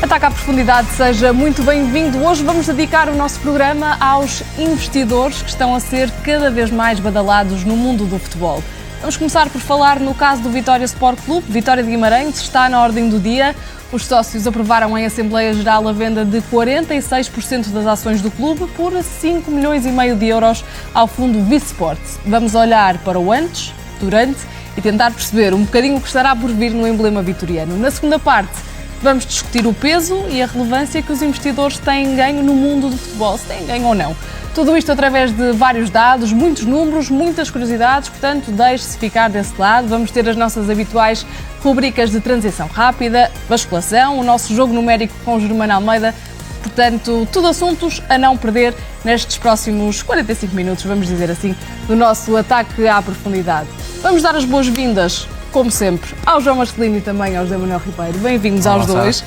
Ataque à Profundidade, seja muito bem-vindo. Hoje vamos dedicar o nosso programa aos investidores que estão a ser cada vez mais badalados no mundo do futebol. Vamos começar por falar no caso do Vitória Sport Clube. Vitória de Guimarães está na ordem do dia. Os sócios aprovaram em Assembleia Geral a venda de 46% das ações do clube por 5,5 milhões de euros ao fundo Visport. Vamos olhar para o antes, durante e tentar perceber um bocadinho o que estará por vir no emblema vitoriano. Na segunda parte, vamos discutir o peso e a relevância que os investidores têm ganho no mundo do futebol, se têm ganho ou não. Tudo isto através de vários dados, muitos números, muitas curiosidades, portanto, deixe-se ficar desse lado. Vamos ter as nossas habituais rubricas de transição rápida, basculação, o nosso jogo numérico com o Germano Almeida. Portanto, tudo assuntos a não perder nestes próximos 45 minutos, vamos dizer assim, do nosso ataque à profundidade. Vamos dar as boas-vindas, como sempre, ao João Marcelino e também ao José Manuel Ribeiro. Bem-vindos aos dois.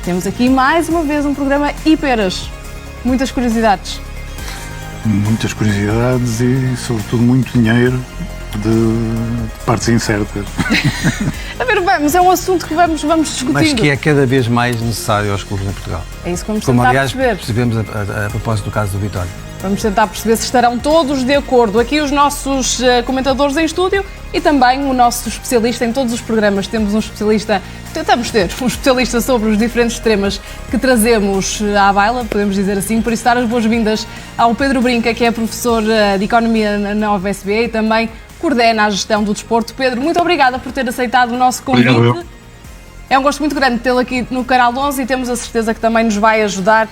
Temos aqui mais uma vez um programa hiperas. Muitas curiosidades. Muitas curiosidades e, sobretudo, muito dinheiro de partes incertas. A ver, vamos, é um assunto que vamos discutindo. Mas que é cada vez mais necessário aos clubes em Portugal. É isso que vamos tentar perceber. Percebemos a propósito do caso do Vitória. Vamos tentar perceber se estarão todos de acordo. Aqui os nossos comentadores em estúdio e também o nosso especialista em todos os programas. Temos um especialista, tentamos ter um especialista sobre os diferentes temas que trazemos à baila, podemos dizer assim. Por isso, dar as boas-vindas ao Pedro Brinca, que é professor de Economia na UFSB e também coordena a gestão do desporto. Pedro, muito obrigada por ter aceitado o nosso convite. Obrigado. É um gosto muito grande tê-lo aqui no Canal 11 e temos a certeza que também nos vai ajudar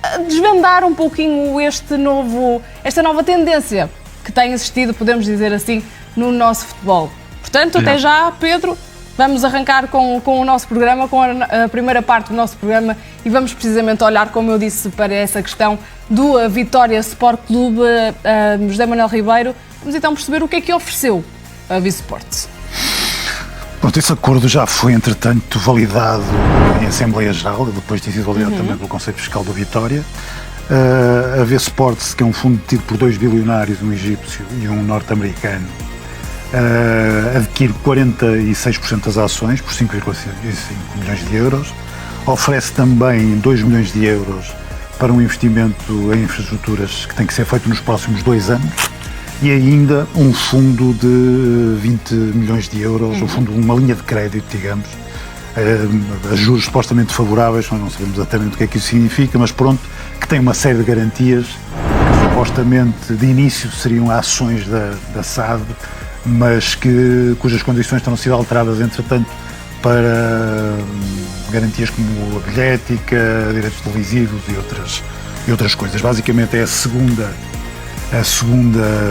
a desvendar um pouquinho esta nova tendência que tem existido, podemos dizer assim, no nosso futebol. Portanto, até já, Pedro, vamos arrancar com o nosso programa, com a primeira parte do nosso programa e vamos precisamente olhar, como eu disse, para essa questão do Vitória Sport Clube. José Manuel Ribeiro, vamos então perceber o que é que ofereceu a Visport. Pronto, esse acordo já foi, entretanto, validado em Assembleia Geral, depois de ter sido validado também pelo Conselho Fiscal do Vitória. A V-Sports, que é um fundo tido por dois bilionários, um egípcio e um norte-americano, adquire 46% das ações por 5,5 milhões de euros. Oferece também 2 milhões de euros para um investimento em infraestruturas que tem que ser feito nos próximos 2 anos. E ainda um fundo de 20 milhões de euros, um fundo, uma linha de crédito, digamos, a juros supostamente favoráveis, nós não sabemos exatamente o que é que isso significa, mas pronto, que tem uma série de garantias, que supostamente de início seriam ações da SAD, mas cujas condições terão sido alteradas, entretanto, para garantias como a bilhética, direitos televisivos e outras coisas. Basicamente é a segunda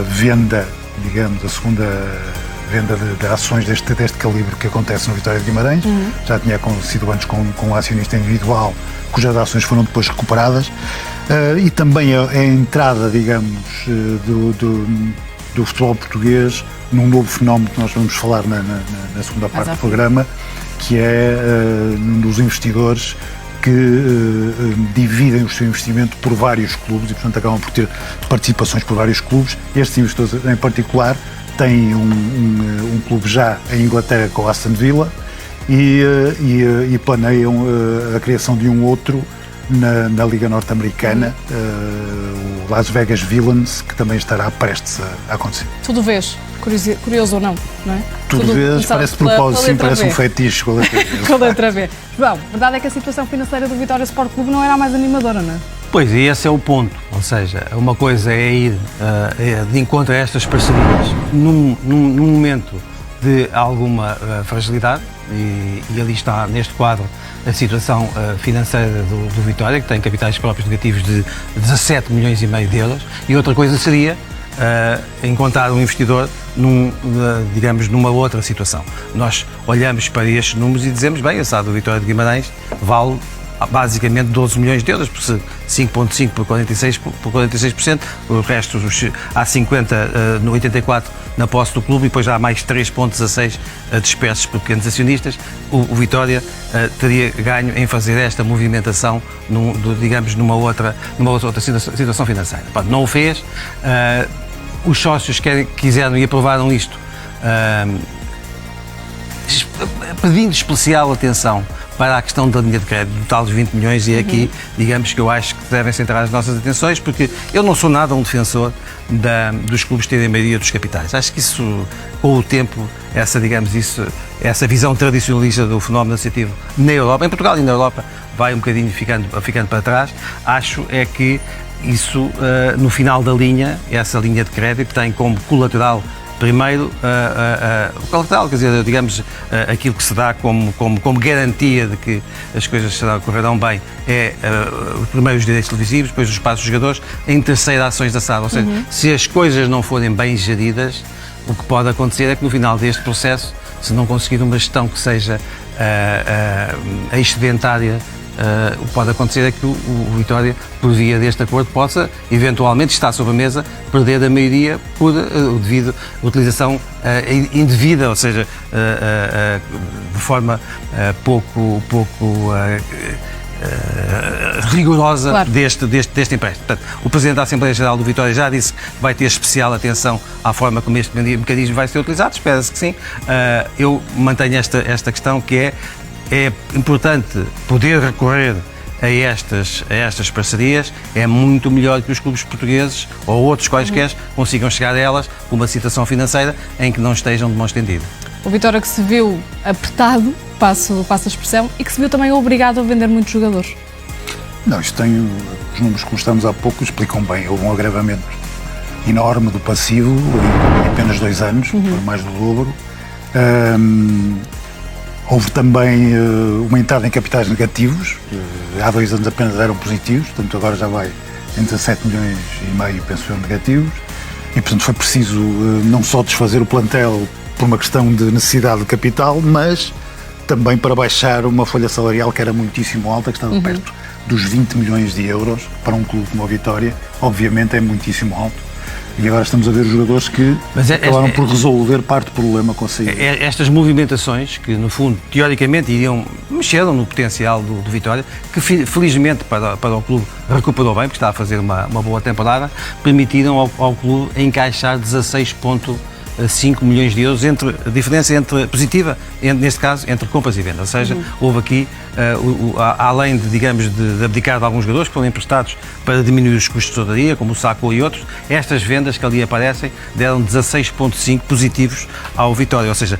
venda, digamos, de ações deste calibre que acontece no Vitória de Guimarães. Já tinha acontecido antes com um acionista individual, cujas ações foram depois recuperadas. E também a entrada, digamos, do futebol português num novo fenómeno que nós vamos falar na segunda parte do programa, que é dos investidores que dividem o seu investimento por vários clubes e, portanto, acabam por ter participações por vários clubes. Estes investidores, em particular, têm um clube já em Inglaterra com o Aston Villa e planeiam a criação de um outro na Liga Norte-Americana, o Las Vegas Villains, que também estará prestes a acontecer. Tudo vês, curioso ou não, não é? Tudo vês, parece de propósito, sim, parece um fetiche com a letra V. Com a letra V. João, a verdade é que a situação financeira do Vitória Sport Clube não era a mais animadora, não é? Pois, e esse é o ponto. Ou seja, uma coisa é ir de encontro a estas parcerias num momento de alguma fragilidade, e ali está, neste quadro, a situação financeira do Vitória, que tem capitais próprios negativos de 17 milhões e meio de euros, e outra coisa seria encontrar um investidor digamos, numa outra situação. Nós olhamos para estes números e dizemos, bem, a SAD do Vitória de Guimarães vale basicamente 12 milhões de euros, por 5,5 por 46%, o resto há 50 no 84 na posse do clube e depois já há mais 3,16 dispersos por pequenos acionistas. O Vitória teria ganho em fazer esta movimentação, digamos, numa outra situação financeira. Pronto, não o fez. Os sócios quiseram e aprovaram isto pedindo especial atenção para a questão da linha de crédito, do tal dos 20 milhões, e aqui, digamos que eu acho que devem centrar as nossas atenções, porque eu não sou nada um defensor dos clubes terem a maioria dos capitais. Acho que isso, com o tempo, essa visão tradicionalista do fenómeno associativo na Europa, em Portugal e na Europa, vai um bocadinho ficando para trás. Acho é que isso, no final da linha, essa linha de crédito tem como colateral, primeiro, o colateral, quer dizer, digamos, aquilo que se dá como garantia de que as coisas correrão bem, é primeiro os direitos televisivos, depois os espaços dos jogadores, em terceira, ações da SAD. Ou seja, se as coisas não forem bem geridas, o que pode acontecer é que no final deste processo, se não conseguir uma gestão que seja excedentária, o que pode acontecer é que o Vitória, por via deste acordo, possa, eventualmente, estar sobre a mesa, perder a maioria por devido utilização indevida, ou seja, de forma pouco rigorosa, claro, deste empréstimo. Portanto, o Presidente da Assembleia Geral do Vitória já disse que vai ter especial atenção à forma como este mecanismo vai ser utilizado, espera-se que sim. Eu mantenho esta questão, que é importante poder recorrer a estas parcerias. É muito melhor que os clubes portugueses ou outros quaisquer consigam chegar a elas com uma situação financeira em que não estejam de mão estendida. O Vitória que se viu apertado, passo a expressão, e que se viu também obrigado a vender muitos jogadores. Não, isto tem, os números que mostramos há pouco explicam bem. Houve um agravamento enorme do passivo em apenas 2 anos, por mais do dobro. Houve também uma entrada em capitais negativos, há 2 anos apenas eram positivos, portanto agora já vai em 17 milhões e meio, penso eu, negativos, e portanto foi preciso não só desfazer o plantel por uma questão de necessidade de capital, mas também para baixar uma folha salarial que era muitíssimo alta, que estava perto dos 20 milhões de euros, para um clube como a Vitória, obviamente é muitíssimo alto. E agora estamos a ver os jogadores que acabaram por resolver parte do problema com a saída. Estas movimentações, que no fundo, teoricamente, mexeram no potencial do Vitória, que felizmente para o clube recuperou bem, porque está a fazer uma boa temporada, permitiram ao clube encaixar 16,5 milhões de euros, a diferença positiva, neste caso, entre compras e vendas. Ou seja, houve aqui, além de abdicar de alguns jogadores que foram emprestados para diminuir os custos de tesouraria, como o Saco e outros, estas vendas que ali aparecem deram 16,5 positivos ao Vitória. Ou seja,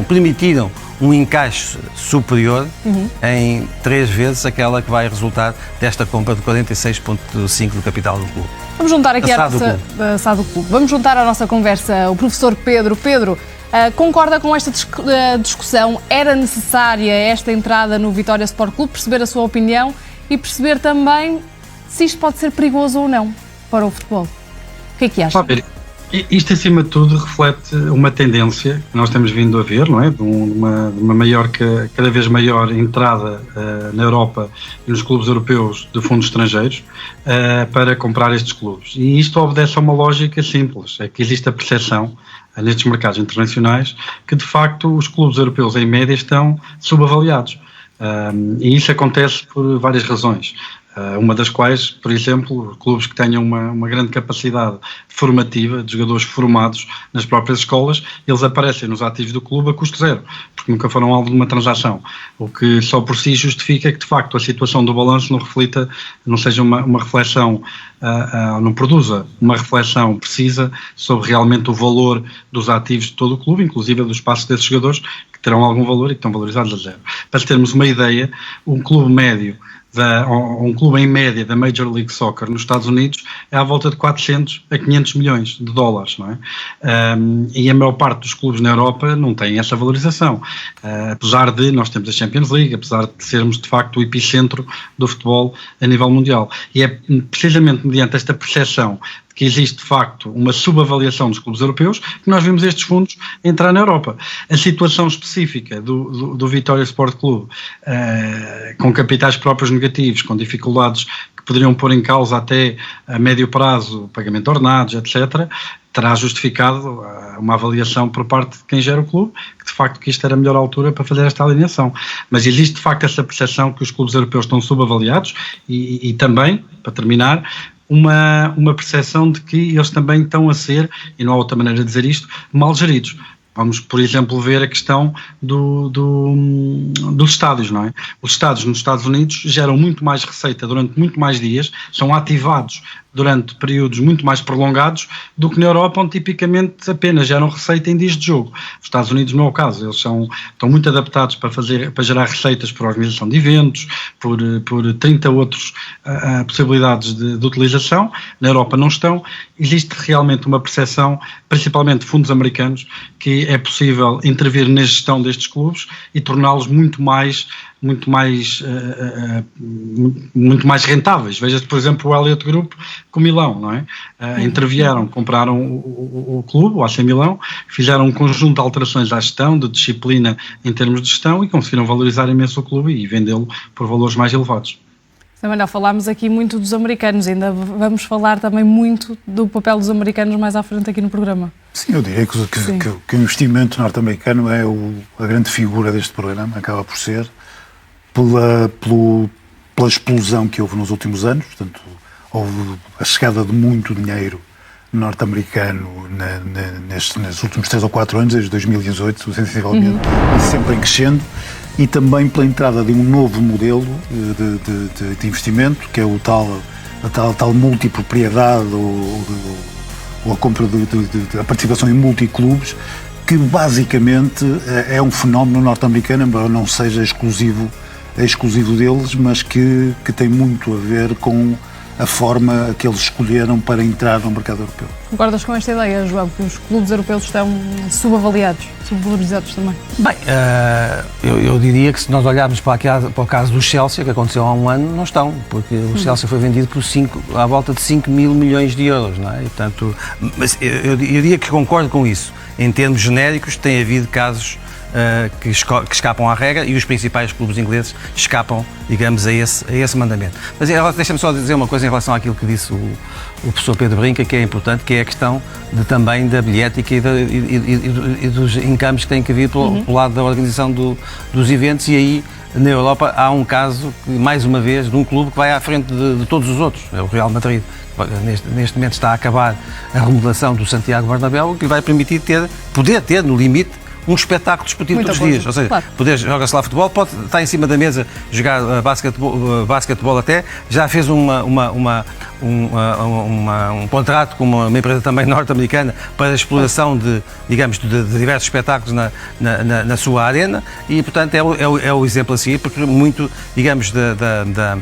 permitiram um encaixe superior em 3 vezes aquela que vai resultar desta compra de 46,5 do capital do clube. Vamos juntar aqui a SAD do clube. Vamos juntar à nossa conversa o professor Pedro. Pedro, concorda com esta discussão? Era necessária esta entrada no Vitória Sport Clube? Perceber a sua opinião e perceber também se isto pode ser perigoso ou não para o futebol. O que é que acha? Isto, acima de tudo, reflete uma tendência que nós temos vindo a ver, não é? De uma cada vez maior entrada na Europa e nos clubes europeus de fundos estrangeiros para comprar estes clubes. E isto obedece a uma lógica simples, é que existe a percepção nestes mercados internacionais que, de facto, os clubes europeus, em média, estão subavaliados. E isso acontece por várias razões. Uma das quais, por exemplo, clubes que tenham uma grande capacidade formativa, de jogadores formados nas próprias escolas, eles aparecem nos ativos do clube a custo zero, porque nunca foram alvo de uma transação, o que só por si justifica que, de facto, a situação do balanço não seja uma reflexão, não produza uma reflexão precisa sobre realmente o valor dos ativos de todo o clube, inclusive dos passos desses jogadores, que terão algum valor e que estão valorizados a zero. Para termos uma ideia, um clube médio, um clube em média da Major League Soccer nos Estados Unidos é à volta de 400 a 500 milhões de dólares, não é? E a maior parte dos clubes na Europa não tem essa valorização, apesar de nós temos a Champions League, apesar de sermos de facto o epicentro do futebol a nível mundial. E é precisamente mediante esta percepção que existe de facto uma subavaliação dos clubes europeus que nós vimos estes fundos entrar na Europa. A situação específica do Vitória Sport Clube, com capitais próprios negativos, com dificuldades que poderiam pôr em causa até a médio prazo o pagamento de ordenados, etc., terá justificado uma avaliação por parte de quem gera o clube, que de facto que isto era a melhor altura para fazer esta alinhação. Mas existe de facto essa percepção que os clubes europeus estão subavaliados e também, para terminar, uma percepção de que eles também estão a ser, e não há outra maneira de dizer isto, mal geridos. Vamos, por exemplo, ver a questão dos estádios, não é? Os estádios nos Estados Unidos geram muito mais receita durante muito mais dias, são ativados durante períodos muito mais prolongados do que na Europa, onde tipicamente apenas geram receita em dias de jogo. Os Estados Unidos não é o caso, eles estão muito adaptados para gerar receitas por organização de eventos, por 30 outras possibilidades de utilização. Na Europa não estão. Existe realmente uma percepção, principalmente de fundos americanos, que é possível intervir na gestão destes clubes e torná-los muito mais rentáveis. Veja-se, por exemplo, o Elliott Group com o Milão, não é? Intervieram, compraram o clube, o AC Milão, fizeram um conjunto de alterações à gestão, de disciplina em termos de gestão e conseguiram valorizar imenso o clube e vendê-lo por valores mais elevados. Manuel, falámos aqui muito dos americanos, ainda vamos falar também muito do papel dos americanos mais à frente aqui no programa. Sim, eu diria que o investimento norte-americano é a grande figura deste programa, acaba por ser, pela explosão que houve nos últimos anos. Portanto, houve a chegada de muito dinheiro norte-americano nestes últimos 3 ou 4 anos, desde 2018, sensivelmente, e sempre em crescendo, e também pela entrada de um novo modelo de investimento, que é a tal multipropriedade ou a compra a participação em multiclubes, que basicamente é um fenómeno norte-americano, embora não seja exclusivo deles, mas que tem muito a ver com a forma que eles escolheram para entrar no mercado europeu. Concordas com esta ideia, João, que os clubes europeus estão subavaliados, subvalorizados também? Bem, eu diria que se nós olharmos para o caso do Chelsea, que aconteceu há um ano, não estão, porque o Chelsea foi vendido por à volta de 5 mil milhões de euros, não é? E, portanto, mas eu diria que concordo com isso. Em termos genéricos, tem havido casos que escapam à regra e os principais clubes ingleses escapam, digamos, a esse mandamento. Mas deixa-me só dizer uma coisa em relação àquilo que disse o professor Pedro Brinca, que é importante, que é a questão também da bilhética e dos encames que têm que vir pelo lado da organização dos eventos, e aí na Europa há um caso, mais uma vez, de um clube que vai à frente de todos os outros, é o Real Madrid. Neste momento está a acabar a remodelação do Santiago Bernabéu, o que vai permitir poder ter, no limite, um espetáculo desportivo todos os dias. Ou seja, claro, joga-se lá futebol, pode estar em cima da mesa, jogar basquetebol até. Já fez um contrato com uma empresa também norte-americana para a exploração de diversos espetáculos na sua arena, e, portanto, é o exemplo a seguir, porque muito, digamos, da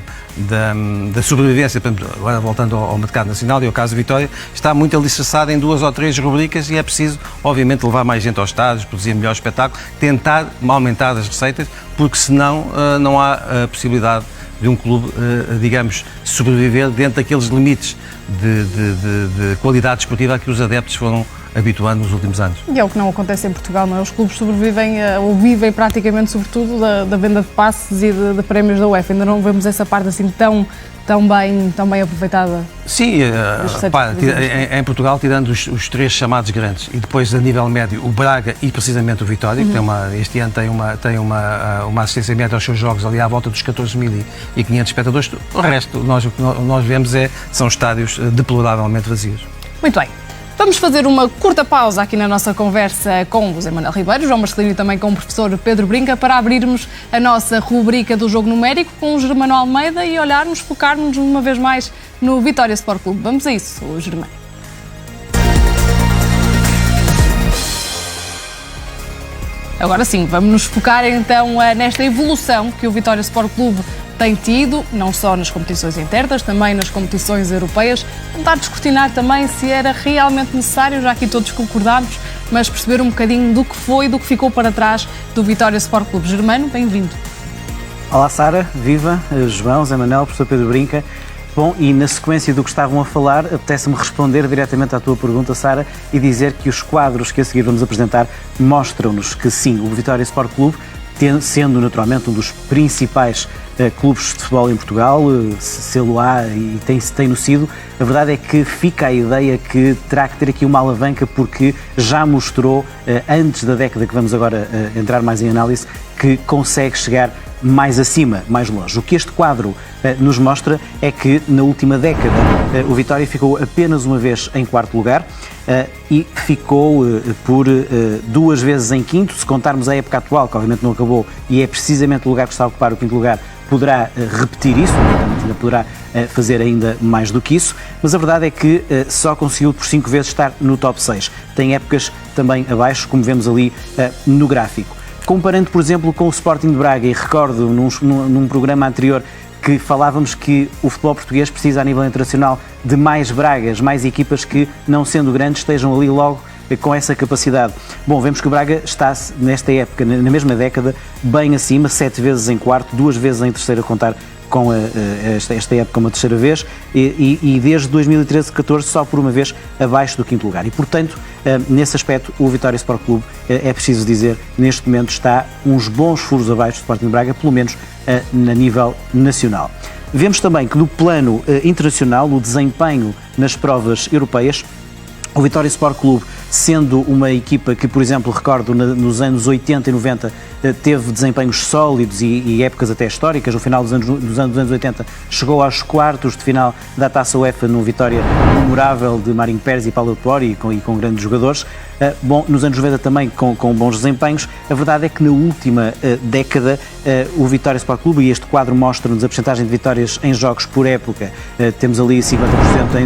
sobrevivência, agora voltando ao mercado nacional e ao caso Vitória, está muito alicerçado em 2 ou 3 rubricas, e é preciso, obviamente, levar mais gente aos estádios, produzir melhor espetáculo, tentar aumentar as receitas, porque senão não há a possibilidade de um clube, digamos, sobreviver dentro daqueles limites de qualidade desportiva a que os adeptos foram habituando nos últimos anos. E é o que não acontece em Portugal, não é? Os clubes sobrevivem ou vivem praticamente, sobretudo, da venda de passes e de prémios da UEFA. Ainda não vemos essa parte assim tão bem aproveitada. Sim, em Portugal, tirando os 3 chamados grandes, e depois a nível médio o Braga e precisamente o Vitória, que este ano tem uma assistência média aos seus jogos ali à volta dos 14.500 espectadores. O resto, o que nós vemos são estádios deploravelmente vazios. Muito bem. Vamos fazer uma curta pausa aqui na nossa conversa com o José Manuel Ribeiro, João Marcelino e também com o professor Pedro Brinca, para abrirmos a nossa rubrica do Jogo Numérico com o Germano Almeida e focarmos uma vez mais no Vitória Sport Clube. Vamos a isso, Germano. Agora sim, vamos nos focar então nesta evolução que o Vitória Sport Clube tem tido, não só nas competições internas, também nas competições europeias. Tentar descortinar também se era realmente necessário, já aqui todos concordámos, mas perceber um bocadinho do que foi, do que ficou para trás do Vitória Sport Clube. Germano, bem-vindo. Olá, Sara, viva, João, Zé Manuel, professor Pedro Brinca. Bom, e na sequência do que estavam a falar, apetece-me responder diretamente à tua pergunta, Sara, e dizer que os quadros que a seguir vamos apresentar mostram-nos que sim, o Vitória Sport Clube, sendo naturalmente um dos principais clubes de futebol em Portugal, sê-lo há e tem-no sido. A verdade é que fica a ideia que terá que ter aqui uma alavanca, porque já mostrou, antes da década que vamos agora entrar mais em análise, que consegue chegar mais acima, mais longe. O que este quadro nos mostra é que na última década o Vitória ficou apenas uma vez em quarto lugar e ficou por 2 vezes em quinto. Se contarmos a época atual, que obviamente não acabou, e é precisamente o lugar que está a ocupar o quinto lugar, poderá repetir isso, portanto, poderá fazer ainda mais do que isso, mas a verdade é que só conseguiu por 5 vezes estar no top 6. Tem épocas também abaixo, como vemos ali no gráfico. Comparando, por exemplo, com o Sporting de Braga, e recordo num programa anterior que falávamos que o futebol português precisa, a nível internacional, de mais Bragas, mais equipas que, não sendo grandes, estejam ali logo com essa capacidade. Bom, vemos que o Braga está, nesta época, na mesma década, bem acima, 7 vezes em quarto, 2 vezes em terceiro, a contar com esta época uma terceira vez, e desde 2013-14 só por uma vez abaixo do quinto lugar. E, portanto, nesse aspecto, o Vitória Sport Clube, é preciso dizer, neste momento está uns bons furos abaixo do Sporting de Braga, pelo menos a nível nacional. Vemos também que no plano internacional, o desempenho nas provas europeias, o Vitória Sport Clube, sendo uma equipa que, por exemplo, recordo nos anos 80 e 90 teve desempenhos sólidos e épocas até históricas, no final dos anos 80 chegou aos quartos de final da Taça UEFA, numa vitória memorável de Marinho Pérez e Paulo Autori e com grandes jogadores. Bom, nos anos 90 também com bons desempenhos. A verdade é que na última década o Vitória Sport Clube, e este quadro mostra-nos a percentagem de vitórias em jogos por época, temos ali 50%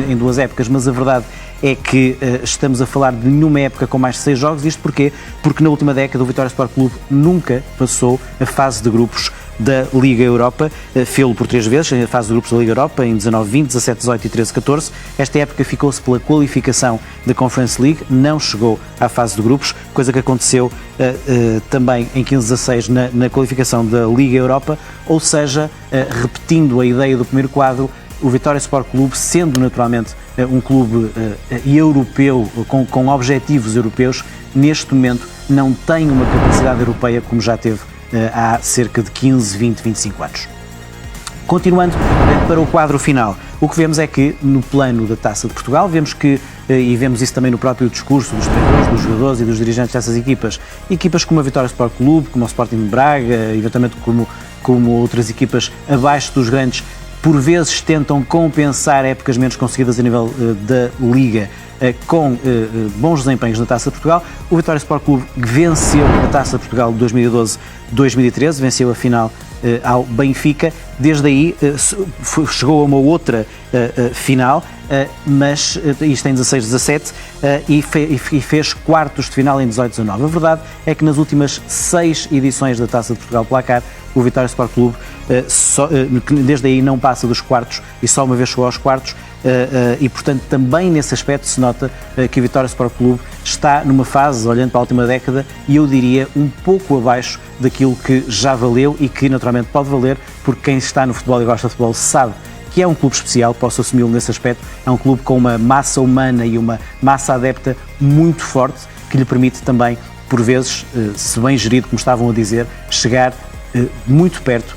em 2 épocas, mas a verdade é que estamos a falar de nenhuma época com mais de 6 jogos. Isto porquê? Porque na última década o Vitória Sport Clube nunca passou a fase de grupos da Liga Europa, fê-lo por 3 vezes, a fase de grupos da Liga Europa, em 19-20, 17-18 e 13-14. Esta época ficou-se pela qualificação da Conference League, não chegou à fase de grupos, coisa que aconteceu também em 15-16 na qualificação da Liga Europa, ou seja, repetindo a ideia do primeiro quadro, o Vitória Sport Clube, sendo naturalmente um clube europeu, com objetivos europeus, neste momento não tem uma capacidade europeia como já teve há cerca de 15, 20, 25 anos. Continuando para o quadro final, o que vemos é que no plano da Taça de Portugal, vemos que, e vemos isso também no próprio discurso dos treinadores, dos jogadores e dos dirigentes dessas equipas como a Vitória Sport Clube, como o Sporting de Braga, eventualmente como outras equipas abaixo dos grandes, por vezes tentam compensar épocas menos conseguidas a nível da Liga com bons desempenhos na Taça de Portugal. O Vitória Sport Clube venceu a Taça de Portugal de 2012-2013, venceu a final ao Benfica. Desde aí chegou a uma outra final, mas isto em 16-17 e fez quartos de final em 18-19. A verdade é que nas últimas 6 edições da Taça de Portugal Placar, o Vitória Sport Clube desde aí não passa dos quartos e só uma vez chegou aos quartos, e portanto também nesse aspecto se nota que o Vitória Sport Clube está numa fase, olhando para a última década, e eu diria um pouco abaixo daquilo que já valeu e que naturalmente pode valer, porque quem está no futebol e gosta de futebol sabe que é um clube especial, posso assumi-lo nesse aspecto. É um clube com uma massa humana e uma massa adepta muito forte, que lhe permite também, por vezes, se bem gerido, como estavam a dizer, chegar muito perto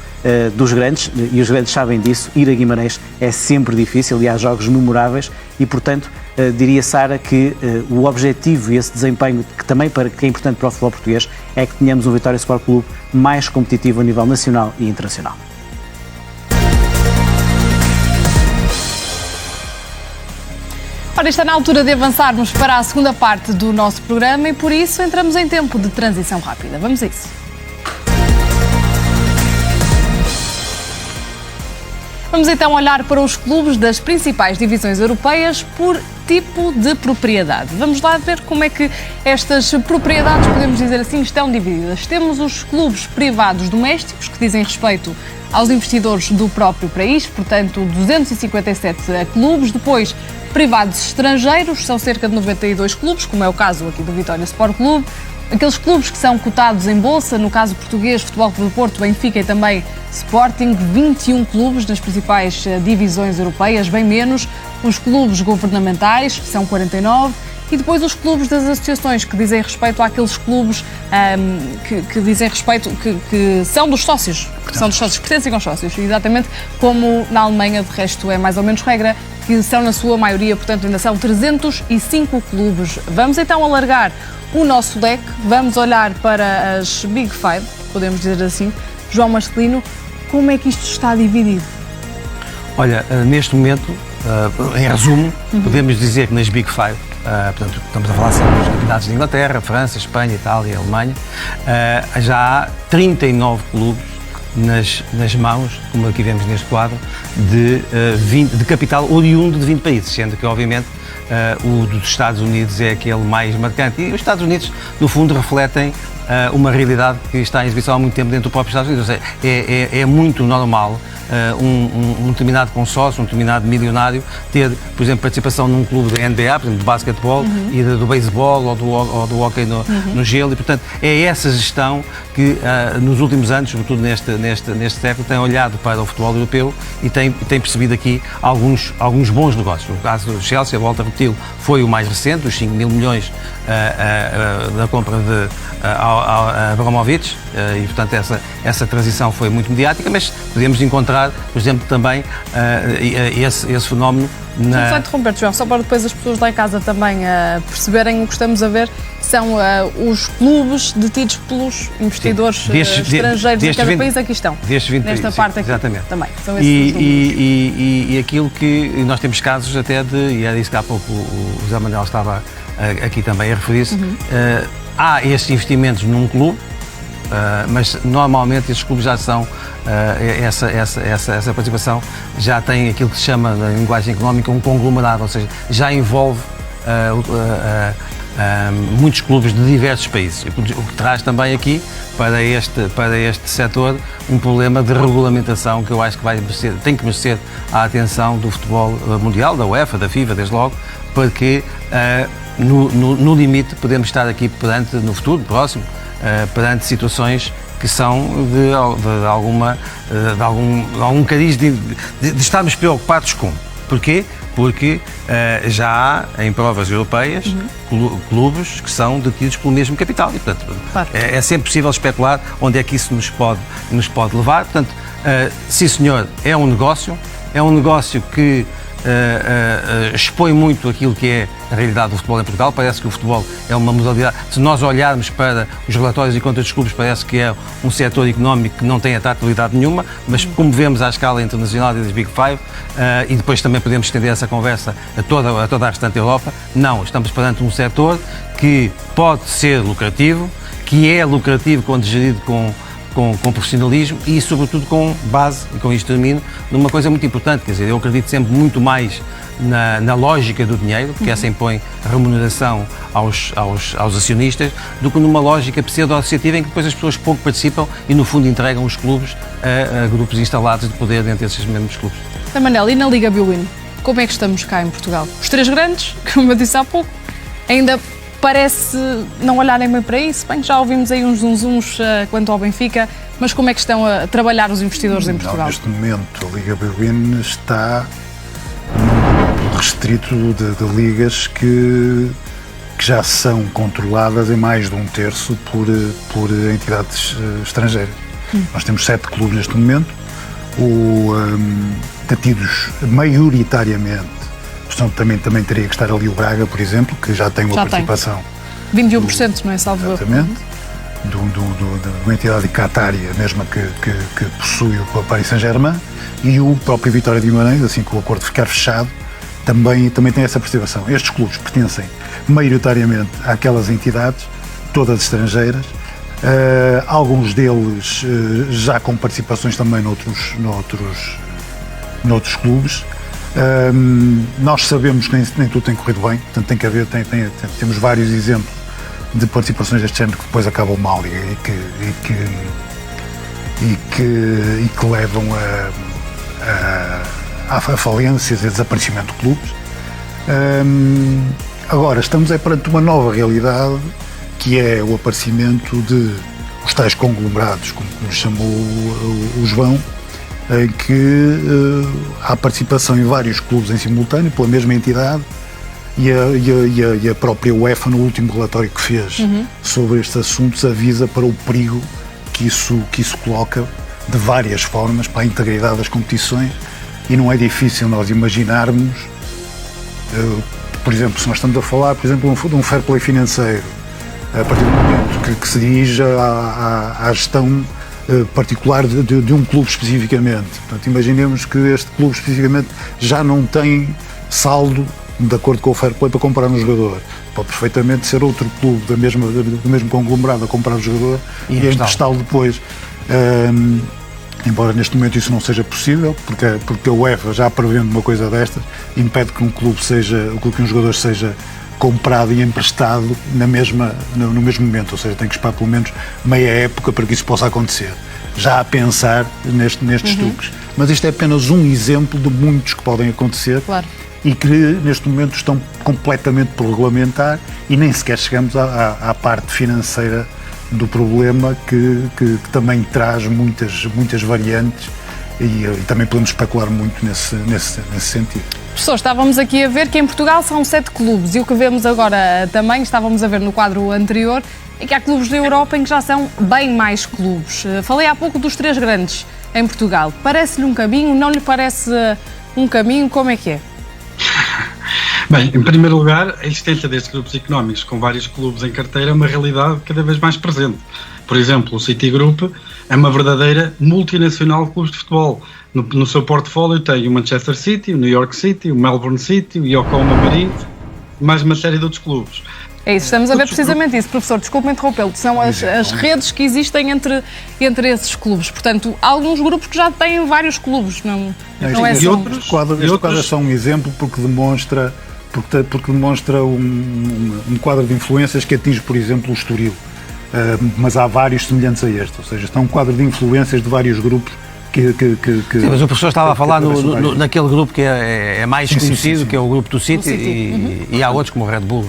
dos grandes, e os grandes sabem disso. Ir a Guimarães é sempre difícil e há jogos memoráveis e, portanto, diria, Sara, que o objetivo e esse desempenho, que é importante para o futebol português, é que tenhamos um Vitória Sport Clube mais competitivo a nível nacional e internacional. Ora, está na altura de avançarmos para a segunda parte do nosso programa e, por isso, entramos em tempo de transição rápida. Vamos a isso. Vamos então olhar para os clubes das principais divisões europeias por tipo de propriedade. Vamos lá ver como é que estas propriedades, podemos dizer assim, estão divididas. Temos os clubes privados domésticos, que dizem respeito aos investidores do próprio país, portanto 257 clubes. Depois, privados estrangeiros, são cerca de 92 clubes, como é o caso aqui do Vitória Sport Clube. Aqueles clubes que são cotados em bolsa, no caso português, Futebol Clube do Porto, Benfica e também Sporting, 21 clubes nas principais divisões europeias, bem menos. Os clubes governamentais, são 49, e depois os clubes das associações, que dizem respeito àqueles clubes que dizem respeito, que são dos sócios, pertencem aos sócios, exatamente como na Alemanha, de resto é mais ou menos regra, que são na sua maioria, portanto ainda são 305 clubes. Vamos então alargar o nosso leque, vamos olhar para as Big Five, podemos dizer assim. João Marcelino, como é que isto está dividido? Olha, neste momento, em resumo, podemos dizer que nas Big Five, portanto, estamos a falar sempre dos campeonatos de Inglaterra, França, Espanha, Itália, Alemanha, já há 39 clubes nas mãos, como aqui vemos neste quadro, de capital oriundo de 20 países, sendo que, obviamente, o dos Estados Unidos é aquele mais marcante. E os Estados Unidos, no fundo, refletem uma realidade que está em exibição há muito tempo dentro do próprio Estados Unidos. Ou seja, é muito normal um determinado consórcio, um determinado milionário ter, por exemplo, participação num clube da NBA, por exemplo, de basquetebol e do beisebol ou do hóquei no gelo, e, portanto, é essa gestão que nos últimos anos, sobretudo neste século, tem olhado para o futebol europeu e tem percebido aqui alguns bons negócios. O caso do Chelsea, a volta a repeti-lo, foi o mais recente, os 5 mil milhões da compra de Abramovich, e, portanto, essa transição foi muito mediática, mas podemos encontrar, por exemplo, também esse fenómeno Só interromper, João, só para depois as pessoas lá em casa também perceberem o que estamos a ver, são os clubes detidos pelos investidores estrangeiros de cada país, aqui estão, nesta parte aqui exatamente. Também. São E aquilo que nós temos casos até e era isso que há pouco o José Manuel estava aqui também a referir-se, há esses investimentos num clube, mas normalmente esses clubes já são, essa participação já tem aquilo que se chama, na linguagem económica, um conglomerado, ou seja, já envolve muitos clubes de diversos países, o que traz também aqui para este setor um problema de regulamentação que eu acho que tem que merecer a atenção do futebol mundial, da UEFA, da FIFA, desde logo, porque no limite podemos estar aqui no futuro próximo, perante situações que são de algum cariz de estarmos preocupados com. Porquê? Porque já há em provas europeias clubes que são detidos pelo mesmo capital e, portanto, claro, é sempre possível especular onde é que isso nos pode levar. Portanto, sim senhor, é um negócio que expõe muito aquilo que é a realidade do futebol em Portugal. Parece que o futebol é uma modalidade, se nós olharmos para os relatórios e contas dos clubes, parece que é um setor económico que não tem atratividade nenhuma, mas como vemos à escala internacional e das Big Five, e depois também podemos estender essa conversa a toda a restante Europa, não, estamos perante um setor que pode ser lucrativo, que é lucrativo quando gerido com profissionalismo e, sobretudo, com base, e com isto termino, numa coisa muito importante, quer dizer, eu acredito sempre muito mais na lógica do dinheiro, porque essa impõe remuneração aos acionistas, do que numa lógica pseudo-associativa em que depois as pessoas pouco participam e, no fundo, entregam os clubes a grupos instalados de poder dentro desses mesmos clubes. Manel, e na Liga Biwin, como é que estamos cá em Portugal? Os três grandes, como eu disse há pouco, ainda parece não olharem bem para isso. Bem, já ouvimos aí uns zunzuns quanto ao Benfica, mas como é que estão a trabalhar os investidores em Portugal? Neste momento, a Liga Biwin está restrito de ligas que já são controladas em mais de 1/3 por entidades estrangeiras. Nós temos 7 clubes neste momento, detidos maioritariamente. Também teria que estar ali o Braga, por exemplo, que já tem uma participação. 21%, não é, salvo erro? Exatamente. De uma entidade catária, mesma que possui o Paris Saint-Germain, e o próprio Vitória de Guimarães, assim que o acordo ficar fechado, também tem essa participação. Estes clubes pertencem maioritariamente àquelas entidades, todas estrangeiras, alguns deles já com participações também noutros clubes. Nós sabemos que nem tudo tem corrido bem, portanto tem que haver, temos vários exemplos de participações deste género que depois acabam mal e que levam a falências e a desaparecimento de clubes. Agora estamos perante uma nova realidade, que é o aparecimento de os tais conglomerados, como nos chamou o João, em que há participação em vários clubes em simultâneo, pela mesma entidade, e a própria UEFA, no último relatório que fez sobre estes assuntos, avisa para o perigo que isso coloca de várias formas para a integridade das competições, e não é difícil nós imaginarmos, por exemplo, se nós estamos a falar, por exemplo, de um fair play financeiro, a partir do momento que se dirige à gestão particular de um clube especificamente. Portanto, imaginemos que este clube especificamente já não tem saldo de acordo com o fair play para comprar um jogador. Pode perfeitamente ser outro clube do mesmo conglomerado a comprar o jogador e emprestá-lo depois. Embora neste momento isso não seja possível, porque a UEFA, já prevendo uma coisa destas, impede que um jogador seja comprado e emprestado no mesmo momento, ou seja, tem que esperar pelo menos meia época para que isso possa acontecer, já a pensar nestes truques. Mas isto é apenas um exemplo de muitos que podem acontecer. Claro. E que neste momento estão completamente por regulamentar, e nem sequer chegamos à parte financeira do problema, que também traz muitas variantes, e também podemos especular muito nesse sentido. Professor, estávamos aqui a ver que em Portugal são 7 clubes, e o que vemos agora também, estávamos a ver no quadro anterior, é que há clubes da Europa em que já são bem mais clubes. Falei há pouco dos 3 grandes em Portugal. Parece-lhe um caminho? Não lhe parece um caminho? Como é que é? Bem, em primeiro lugar, a existência destes grupos económicos com vários clubes em carteira é uma realidade cada vez mais presente. Por exemplo, o Citigroup é uma verdadeira multinacional de clubes de futebol. No seu portfólio tem o Manchester City, o New York City, o Melbourne City, o Yokohama Marinos, mais uma série de outros clubes. É isso, estamos a ver precisamente isso, professor, desculpe interrompê-lo, são as redes que existem entre esses clubes. Portanto, há alguns grupos que já têm vários clubes, não é assim. Este quadro é só um exemplo porque demonstra um quadro de influências que atinge, por exemplo, o Estoril. Mas há vários semelhantes a este, ou seja, está um quadro de influências de vários grupos que sim, mas o professor estava a falar naquele grupo que é mais conhecido, que é o grupo do City, e há outros como o Red Bull.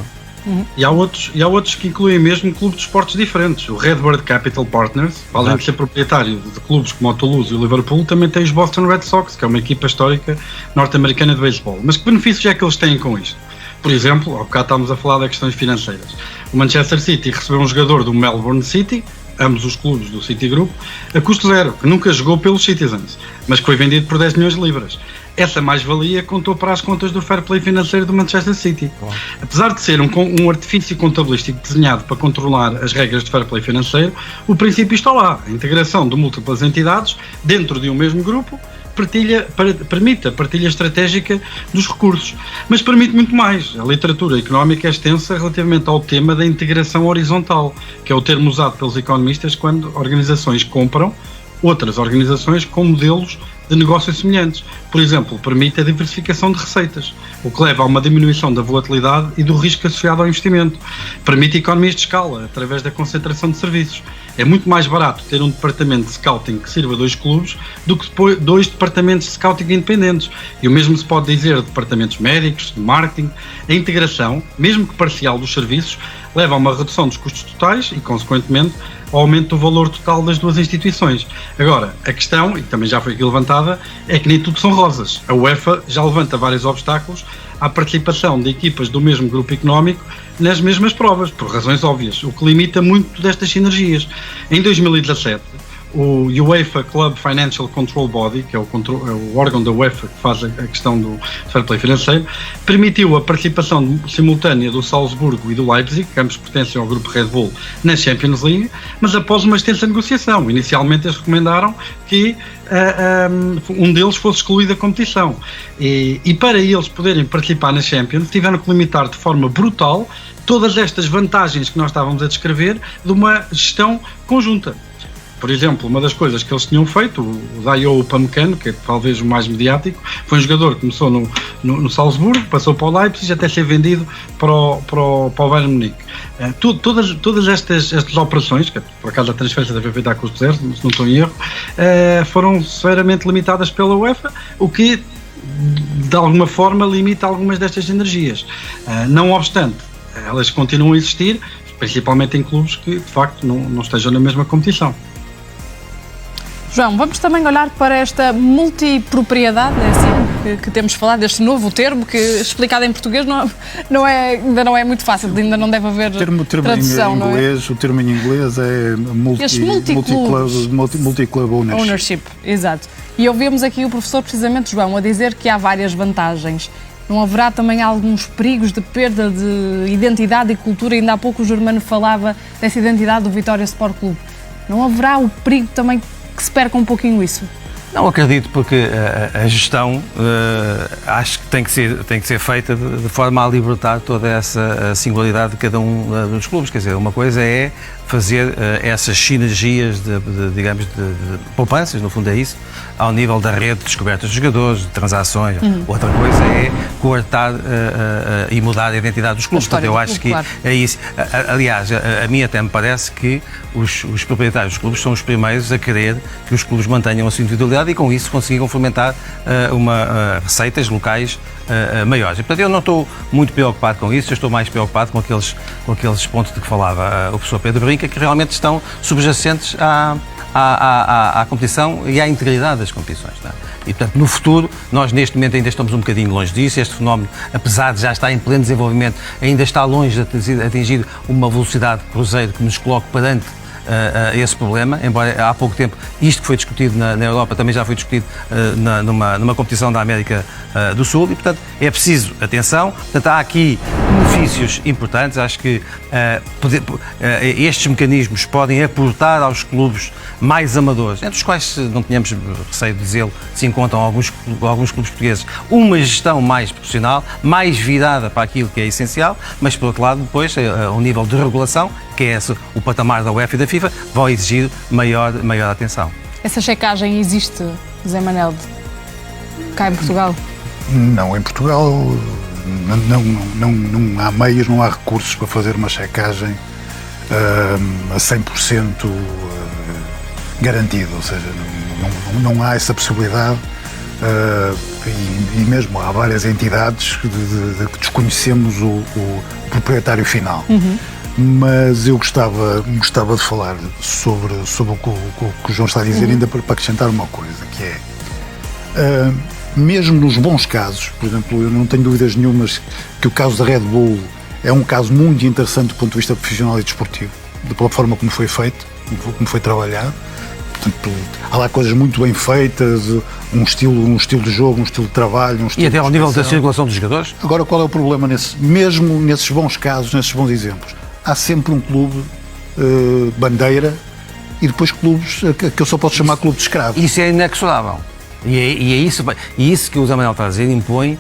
E há outros que incluem mesmo clubes de esportes diferentes. O Redbird Capital Partners, além de ser proprietário de clubes como o Toulouse e o Liverpool, também tem os Boston Red Sox, que é uma equipa histórica norte-americana de beisebol. Mas que benefícios é que eles têm com isto? Por exemplo, ao bocado estávamos a falar das questões financeiras. O Manchester City recebeu um jogador do Melbourne City, ambos os clubes do Citigroup, a custo zero, que nunca jogou pelos Citizens, mas que foi vendido por 10 milhões de libras. Essa mais-valia contou para as contas do fair play financeiro do Manchester City. Claro. Apesar de ser um artifício contabilístico desenhado para controlar as regras de fair play financeiro, o princípio está lá. A integração de múltiplas entidades dentro de um mesmo grupo permite a partilha estratégica dos recursos, mas permite muito mais. A literatura económica é extensa relativamente ao tema da integração horizontal, que é o termo usado pelos economistas quando organizações compram outras organizações com modelos de negócios semelhantes. Por exemplo, permite a diversificação de receitas, o que leva a uma diminuição da volatilidade e do risco associado ao investimento. Permite economias de escala através da concentração de serviços. É muito mais barato ter um departamento de scouting que sirva 2 clubes do que 2 departamentos de scouting independentes. E o mesmo se pode dizer de departamentos médicos, de marketing. A integração, mesmo que parcial dos serviços, leva a uma redução dos custos totais e, consequentemente, ao aumento do valor total das 2 instituições. Agora, a questão, e também já foi aqui levantada, é que nem tudo são rosas. A UEFA já levanta vários obstáculos à participação de equipas do mesmo grupo económico nas mesmas provas, por razões óbvias, o que limita muito destas sinergias. Em 2017, o UEFA Club Financial Control Body, que é o órgão da UEFA que faz a questão do fair play financeiro, permitiu a participação simultânea do Salzburgo e do Leipzig, que ambos pertencem ao grupo Red Bull, na Champions League, mas após uma extensa negociação. Inicialmente eles recomendaram que um deles fosse excluído da competição. E para eles poderem participar na Champions, tiveram que limitar de forma brutal todas estas vantagens que nós estávamos a descrever de uma gestão conjunta. Por exemplo, uma das coisas que eles tinham feito, o Dayot Upamecano, que é talvez o mais mediático, foi um jogador que começou no Salzburgo, passou para o Leipzig até ser vendido para o Bayern Munique. Todas estas operações, que por acaso a transferência deve haver a custo zero, se não estou em erro, foram severamente limitadas pela UEFA, o que de alguma forma limita algumas destas energias. Não obstante, elas continuam a existir, principalmente em clubes que de facto não estejam na mesma competição. João, vamos também olhar para esta multipropriedade, é assim? que temos falado, deste novo termo, que explicado em português ainda não é muito fácil, ainda não deve haver tradução, não é? O termo em inglês é multi-club ownership. Exato. E ouvimos aqui o professor, precisamente, João, a dizer que há várias vantagens. Não haverá também alguns perigos de perda de identidade e cultura? Ainda há pouco o Germano falava dessa identidade do Vitória Sport Clube. Não haverá o perigo também que se perca um pouquinho isso? Não acredito, porque a gestão acho que tem que ser feita de forma a libertar toda essa singularidade de cada um dos clubes. Quer dizer, uma coisa é fazer essas sinergias de poupanças, no fundo é isso, ao nível da rede de descobertas de jogadores, de transações. Outra coisa é coartar e mudar a identidade dos clubes. Portanto, eu acho que é isso. Aliás, a mim até me parece que os proprietários dos clubes são os primeiros a querer que os clubes mantenham a sua individualidade e com isso consigam fomentar receitas locais maiores. E, portanto, eu não estou muito preocupado com isso, eu estou mais preocupado com aqueles pontos de que falava o professor Pedro Brinca, que realmente estão subjacentes à competição e à integridade das competições. Não é? E, portanto, no futuro, nós neste momento ainda estamos um bocadinho longe disso. Este fenómeno, apesar de já estar em pleno desenvolvimento, ainda está longe de atingir uma velocidade de cruzeiro que nos coloque perante esse problema, embora há pouco tempo isto que foi discutido na Europa também já foi discutido numa competição da América do Sul e, portanto, é preciso atenção. Portanto, há aqui benefícios importantes. Acho que estes mecanismos podem aportar aos clubes mais amadores, entre os quais, não tenhamos receio de dizê-lo, se encontram alguns clubes portugueses, uma gestão mais profissional, mais virada para aquilo que é essencial, mas, por outro lado, depois, o nível de regulação, que é o patamar da UEFA e da FIFA, vai exigir maior atenção. Essa checagem existe, José Manel, cá em Portugal? Não, em Portugal não há meios, não há recursos para fazer uma checagem a 100% garantido, ou seja, não há essa possibilidade e mesmo há várias entidades que desconhecemos o proprietário final. Mas eu gostava de falar sobre o que o João está a dizer, ainda para acrescentar uma coisa, que é, mesmo nos bons casos, por exemplo, eu não tenho dúvidas nenhumas que o caso da Red Bull é um caso muito interessante do ponto de vista profissional e desportivo, pela forma como foi feito, como foi trabalhado. Portanto, há lá coisas muito bem feitas, um estilo de jogo, um estilo de trabalho, e até ao nível da circulação dos jogadores. Agora, qual é o problema mesmo nesses bons casos, nesses bons exemplos? Há sempre um clube bandeira e depois clubes que eu só posso chamar clube de escravo. Isso é inexorável. E é isso que o José Manuel está a dizer, impõe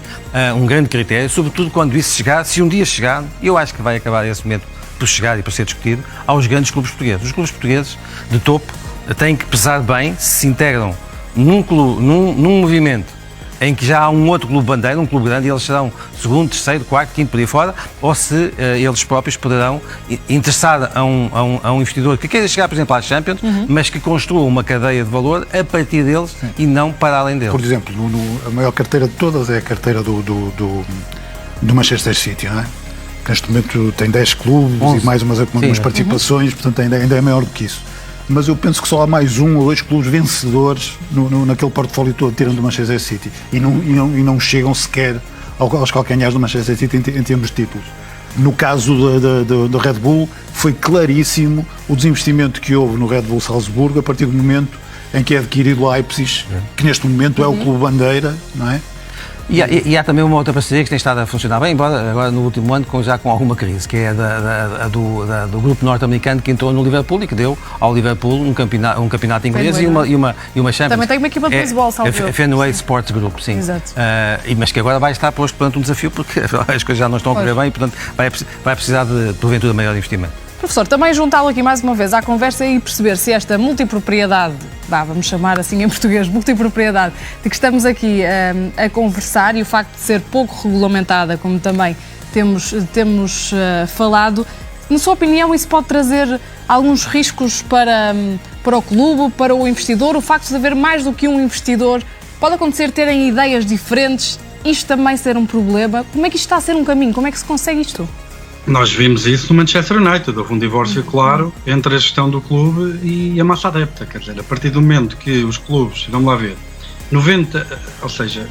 um grande critério, sobretudo quando isso chegar, se um dia chegar, eu acho que vai acabar esse momento por chegar e por ser discutido, aos grandes clubes portugueses. Os clubes portugueses de topo têm que pesar bem se integram num movimento em que já há um outro clube bandeira, um clube grande, e eles serão segundo, terceiro, quarto, quinto, por aí fora, ou se eles próprios poderão interessar a um investidor que queira chegar, por exemplo, à Champions, mas que construa uma cadeia de valor a partir deles e não para além deles. Por exemplo, a maior carteira de todas é a carteira do Manchester City, não é? Que neste momento tem 10 clubes 11. E mais umas participações, portanto ainda é maior do que isso. Mas eu penso que só há mais 1 ou 2 clubes vencedores naquele portfólio todo, tirando do Manchester City, e não chegam sequer aos calcanhares do Manchester City em termos de títulos. No caso da Red Bull, foi claríssimo o desinvestimento que houve no Red Bull Salzburgo a partir do momento em que é adquirido o Leipzig, que neste momento é o clube bandeira, não é? E há também uma outra parceria que tem estado a funcionar bem, embora agora no último ano já com alguma crise, que é do grupo norte-americano que entrou no Liverpool e que deu ao Liverpool um campeonato inglês e uma Champions. Também tem uma equipa de beisebol, salvo a Fenway Sports Group, sim. Exato. Mas que agora vai estar posto perante um desafio porque as coisas já não estão a correr bem e, portanto, vai precisar de, porventura, maior investimento. Professor, também juntá-lo aqui mais uma vez à conversa e perceber se esta multipropriedade, vamos chamar assim em português, multipropriedade, de que estamos aqui a conversar e o facto de ser pouco regulamentada, como também temos falado, na sua opinião isso pode trazer alguns riscos para o clube, para o investidor? O facto de haver mais do que um investidor, pode acontecer terem ideias diferentes, isto também ser um problema? Como é que isto está a ser um caminho? Como é que se consegue isto? Nós vimos isso no Manchester United, houve um divórcio claro entre a gestão do clube e a massa adepta, quer dizer, a partir do momento que os clubes, vamos lá ver, 90, ou seja,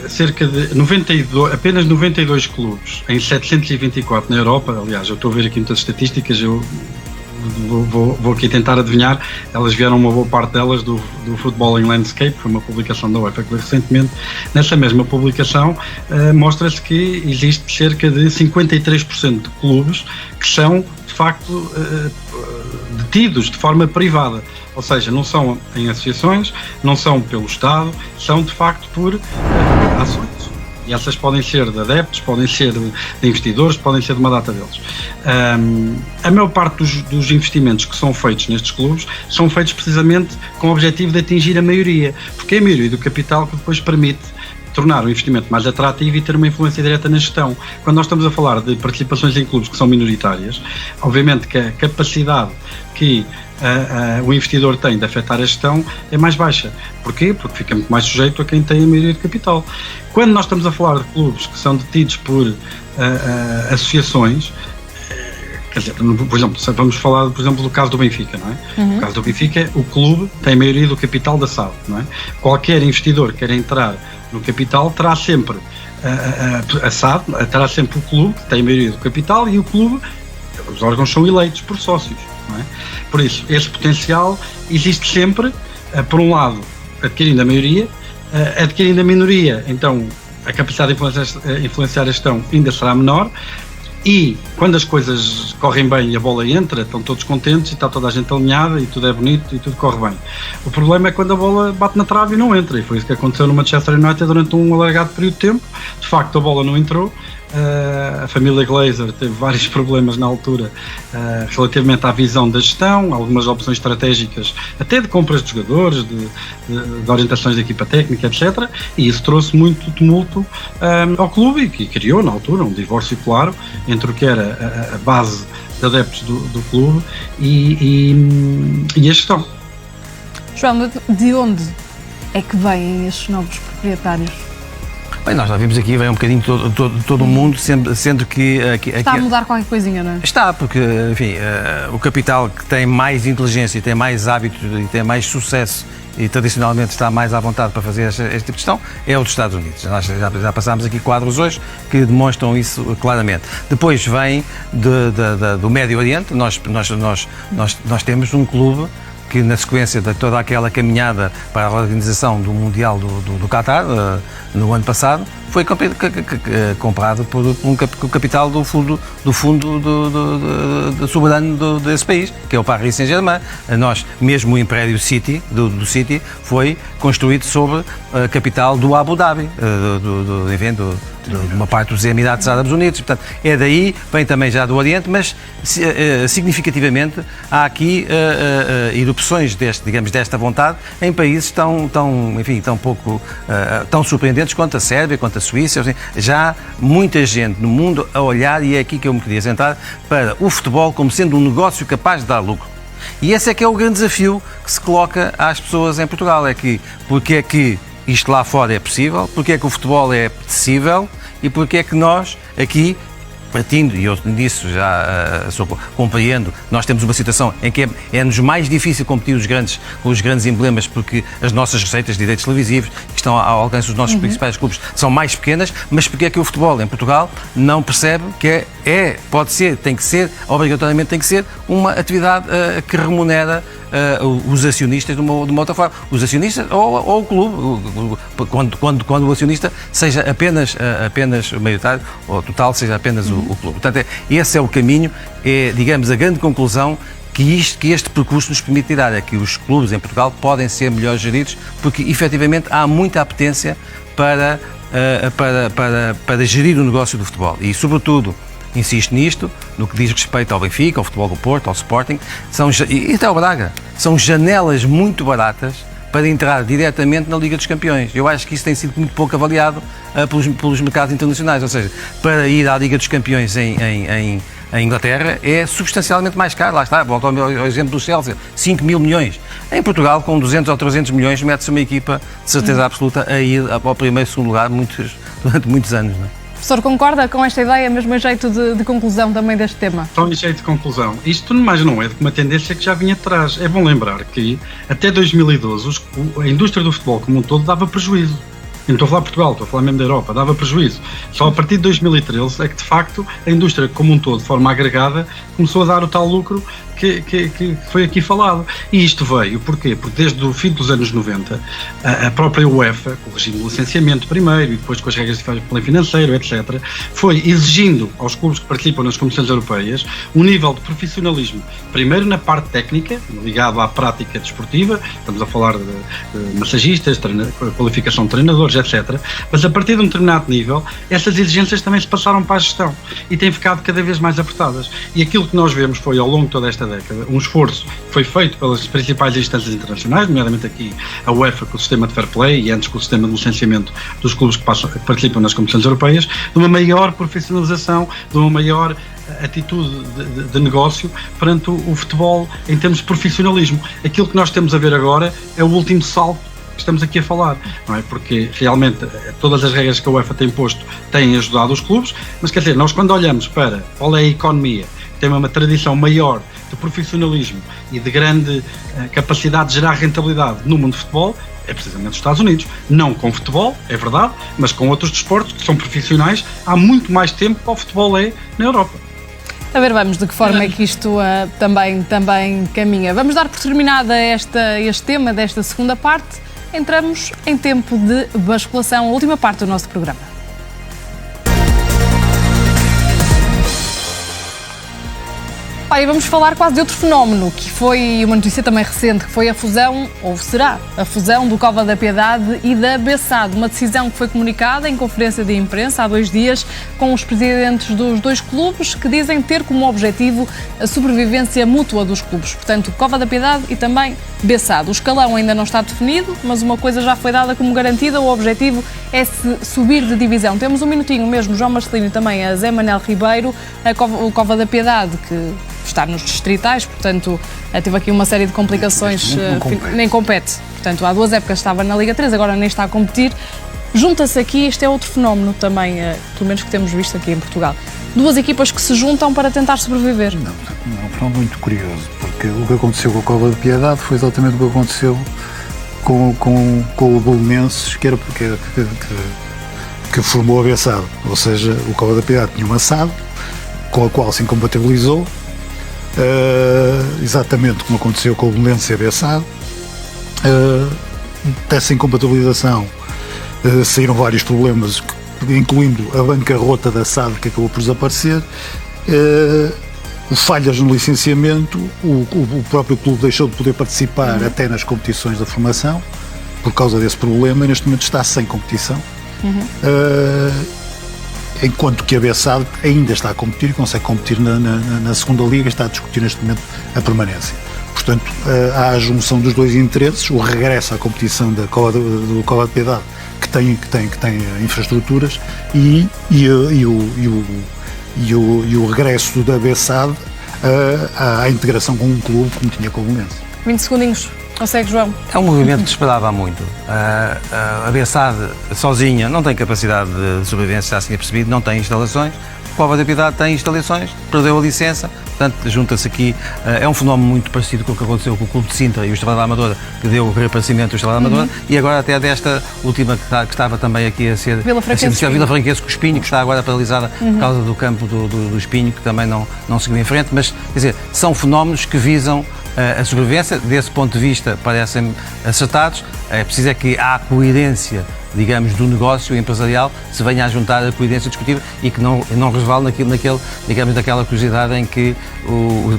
cerca de 92, apenas 92 clubes em 724 na Europa. Aliás, eu estou a ver aqui muitas estatísticas, eu vou aqui tentar adivinhar. Elas vieram, uma boa parte delas, do Football in Landscape, foi uma publicação da UEFA que veio recentemente. Nessa mesma publicação mostra-se que existe cerca de 53% de clubes que são, de facto, detidos de forma privada. Ou seja, não são em associações, não são pelo Estado, são de facto por ações. E essas podem ser de adeptos, podem ser de investidores, podem ser de uma data deles. A maior parte dos investimentos que são feitos nestes clubes são feitos precisamente com o objetivo de atingir a maioria, porque é a maioria do capital que depois permite tornar o investimento mais atrativo e ter uma influência direta na gestão. Quando nós estamos a falar de participações em clubes que são minoritárias, obviamente que a capacidade que o investidor tem de afetar a gestão é mais baixa. Porquê? Porque fica muito mais sujeito a quem tem a maioria de capital. Quando nós estamos a falar de clubes que são detidos por associações, quer dizer, por exemplo, vamos falar, por exemplo, do caso do Benfica, não é? No caso do Benfica, o clube tem a maioria do capital da SAD, não é? Qualquer investidor que queira entrar no capital terá sempre a SAD, terá sempre o clube que tem a maioria do capital, e o clube, os órgãos são eleitos por sócios, não é? Por isso, esse potencial existe sempre, por um lado, adquirindo a maioria, adquirindo a minoria, então a capacidade de influenciar a gestão ainda será menor. E quando as coisas correm bem e a bola entra, estão todos contentes e está toda a gente alinhada e tudo é bonito e tudo corre bem. O problema é quando a bola bate na trave e não entra, e foi isso que aconteceu no Manchester United durante um alargado período de tempo. De facto, a bola não entrou. A família Glazer teve vários problemas na altura relativamente à visão da gestão, algumas opções estratégicas, até de compras de jogadores, de orientações da equipa técnica, etc. E isso trouxe muito tumulto ao clube e que criou, na altura, um divórcio claro entre o que era a base de adeptos do clube e a gestão. João, de onde é que vêm estes novos proprietários? Bem, nós já vimos aqui, vem um bocadinho todo o mundo, sendo que... Está a mudar qualquer coisinha, não é? Está, porque, enfim, o capital que tem mais inteligência e tem mais hábitos e tem mais sucesso e tradicionalmente está mais à vontade para fazer este tipo de gestão é o dos Estados Unidos. Nós já passámos aqui quadros hoje que demonstram isso claramente. Depois vem do Médio Oriente. Nós temos um clube que, na sequência de toda aquela caminhada para a organização do Mundial do Qatar, no ano passado, foi comprado por um capital do fundo soberano desse país, que é o Paris Saint-Germain. Nós, mesmo o Império City, do City, foi construído sobre a capital do Abu Dhabi, de uma parte dos Emirados Árabes Unidos. Portanto, é daí, vem também já do Oriente, mas significativamente há aqui erupções desta vontade em países tão surpreendentes quanto a Sérvia, quanto a Suíça. Já há muita gente no mundo a olhar, e é aqui que eu me queria sentar, para o futebol como sendo um negócio capaz de dar lucro. E esse é que é o grande desafio que se coloca às pessoas em Portugal, é que porque é que isto lá fora é possível, porque é que o futebol é apetecível e porque é que nós aqui, partindo, e eu nisso já compreendo, nós temos uma situação em que é-nos mais difícil competir com os grandes emblemas, porque as nossas receitas de direitos televisivos que estão ao alcance dos nossos principais clubes são mais pequenas, mas porque é que o futebol em Portugal não percebe que obrigatoriamente tem que ser uma atividade que remunera os acionistas de uma outra forma. Os acionistas ou o clube, quando o acionista seja apenas maioritário, ou total seja apenas o clube. Portanto, esse é o caminho, é, digamos, a grande conclusão que este percurso nos permite tirar, é que os clubes em Portugal podem ser melhor geridos, porque efetivamente há muita apetência para gerir o negócio do futebol. E, sobretudo, insisto nisto, no que diz respeito ao Benfica, ao Futebol do Porto, ao Sporting, e até ao Braga, são janelas muito baratas para entrar diretamente na Liga dos Campeões. Eu acho que isso tem sido muito pouco avaliado pelos mercados internacionais, ou seja, para ir à Liga dos Campeões em Inglaterra é substancialmente mais caro. Lá está, volto ao exemplo do Chelsea, 5 mil milhões. Em Portugal, com 200 ou 300 milhões, mete-se uma equipa de certeza absoluta a ir ao primeiro e segundo lugar durante muitos anos. Não é? Professor, concorda com esta ideia, mesmo em jeito de conclusão também deste tema? Só em jeito de conclusão. Isto mais não é de uma tendência que já vinha atrás. É bom lembrar que até 2012 a indústria do futebol como um todo dava prejuízo. e não estou a falar de Portugal, estou a falar mesmo da Europa, dava prejuízo. Só a partir de 2013 é que, de facto, a indústria como um todo, de forma agregada, começou a dar o tal lucro que foi aqui falado. E isto veio, porquê? Porque desde o fim dos anos 90, a própria UEFA, com o regime de licenciamento primeiro e depois com as regras de fair play financeiro, etc., foi exigindo aos clubes que participam nas competições europeias um nível de profissionalismo, primeiro na parte técnica, ligado à prática desportiva, estamos a falar de massagistas, qualificação de treinadores, etc., mas a partir de um determinado nível, essas exigências também se passaram para a gestão e têm ficado cada vez mais apertadas. E aquilo que nós vemos foi, ao longo de toda esta década, um esforço que foi feito pelas principais instâncias internacionais, nomeadamente aqui a UEFA com o sistema de fair play e antes com o sistema de licenciamento dos clubes que participam nas competições europeias, de uma maior profissionalização, de uma maior atitude de negócio perante o futebol em termos de profissionalismo. Aquilo que nós temos a ver agora é o último salto que estamos aqui a falar, não é? Porque realmente todas as regras que a UEFA tem posto têm ajudado os clubes, mas quer dizer, nós quando olhamos para qual é a economia que tem uma tradição maior de profissionalismo e de grande capacidade de gerar rentabilidade no mundo do futebol, é precisamente os Estados Unidos. Não com futebol, é verdade, mas com outros desportos que são profissionais há muito mais tempo que o futebol é na Europa. A ver, vamos de que forma é que isto também caminha. Vamos dar por terminada este tema desta segunda parte. Entramos em tempo de basculação, a última parte do nosso programa. Olha, vamos falar quase de outro fenómeno, que foi uma notícia também recente, que foi a fusão, ou será, a fusão do Cova da Piedade e da Bessade. Uma decisão que foi comunicada em conferência de imprensa há 2 dias com os presidentes dos 2 clubes, que dizem ter como objetivo a sobrevivência mútua dos clubes. Portanto, Cova da Piedade e também Bessade. O escalão ainda não está definido, mas uma coisa já foi dada como garantida, o objetivo é se subir de divisão. Temos um minutinho mesmo, João Marcelino e também a Zé Manel Ribeiro, o Cova da Piedade, que está nos distritais, portanto, teve aqui uma série de complicações, nem compete. Portanto, há 2 épocas estava na Liga 3, agora nem está a competir. Junta-se aqui, este é outro fenómeno também, pelo menos que temos visto aqui em Portugal. 2 equipas que se juntam para tentar sobreviver. Não, é um fenómeno muito curioso, porque o que aconteceu com a Cova de Piedade foi exatamente o que aconteceu com o Belenenses, que formou a Bessade. Ou seja, o Cova da Piedade tinha uma SAD, com a qual se incompatibilizou, exatamente como aconteceu com o Belenenses e a Bessade. Dessa incompatibilização saíram vários problemas, incluindo a bancarrota da SAD, que acabou por desaparecer, falhas no licenciamento, o próprio clube deixou de poder participar até nas competições da formação por causa desse problema, e neste momento está sem competição. Enquanto que a Bessade ainda está a competir e consegue competir na segunda liga, está a discutir neste momento a permanência. Portanto, há a junção dos 2 interesses, o regresso à competição do Cova de Piedade, que tem infraestruturas, e o regresso da Bessade à integração com um clube como tinha com o Belenenses. 20 segundinhos. Consegue, João? É um movimento que se esperava há muito. A Bessade sozinha não tem capacidade de sobrevivência, já se tinha percebido, não tem instalações. A Cova da Piedade tem instalações, perdeu a licença, portanto junta-se aqui. É um fenómeno muito parecido com o que aconteceu com o Clube de Sintra e o Estrela da Amadora, que deu o reaparecimento do Estrela da Amadora, e agora até desta última que estava também aqui a ser Vila Franquense com o Espinho, que está agora paralisada por causa do campo do Espinho, que também não seguiu em frente, mas quer dizer, são fenómenos que visam a sobrevivência. Desse ponto de vista parecem acertados. É preciso que há coerência, digamos, do negócio empresarial, se venha a juntar a coerência discutível e que não resvale naquela curiosidade em que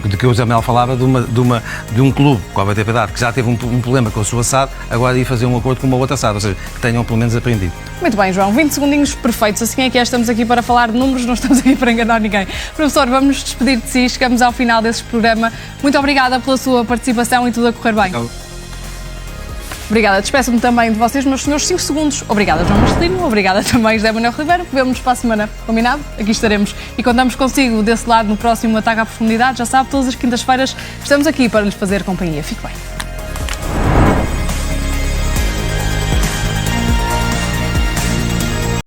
de que o Zé Manuel falava de um clube, Cova da Piedade, que já teve um problema com a sua SAD, agora ir fazer um acordo com uma outra SAD, ou seja, que tenham pelo menos aprendido. Muito bem, João, 20 segundinhos perfeitos, assim é que estamos aqui para falar de números, não estamos aqui para enganar ninguém. Professor, vamos nos despedir de si, chegamos ao final desse programa. Muito obrigada pela sua participação e tudo a correr bem. Obrigada, despeço-me também de vocês, meus senhores, 5 segundos. Obrigada, João Marcelino, obrigada também, José Manuel Ribeiro. Vemo-nos para a semana, combinado? Aqui estaremos e contamos consigo desse lado no próximo Ataque à Profundidade. Já sabe, todas as quintas-feiras estamos aqui para lhes fazer companhia. Fique bem.